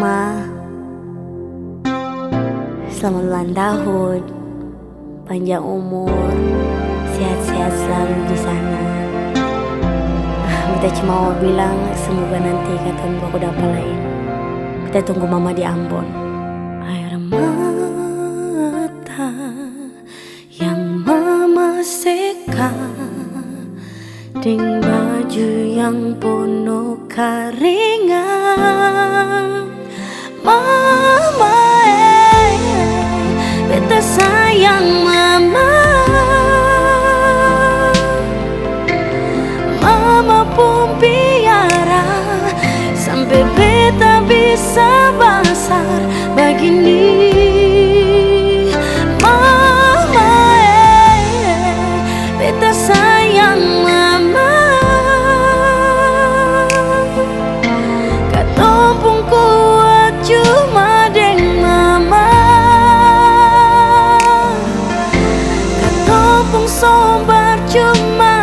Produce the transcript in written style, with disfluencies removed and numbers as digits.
Ma, selamat ulang tahun, panjang umur, sehat-sehat selalu di sana. Kita cuma mau bilang semoga nanti kata aku dapat lain. Kita tunggu mama di Ambon. Air mata yang mama seka, ding baju yang penuh keringat. Mama, beta sayang mama. Mama pun piara sampai beta bisa besar begini. Mama, beta sayang mama. Katong pun kuat cuma deng mama. Katong pun sobar cuma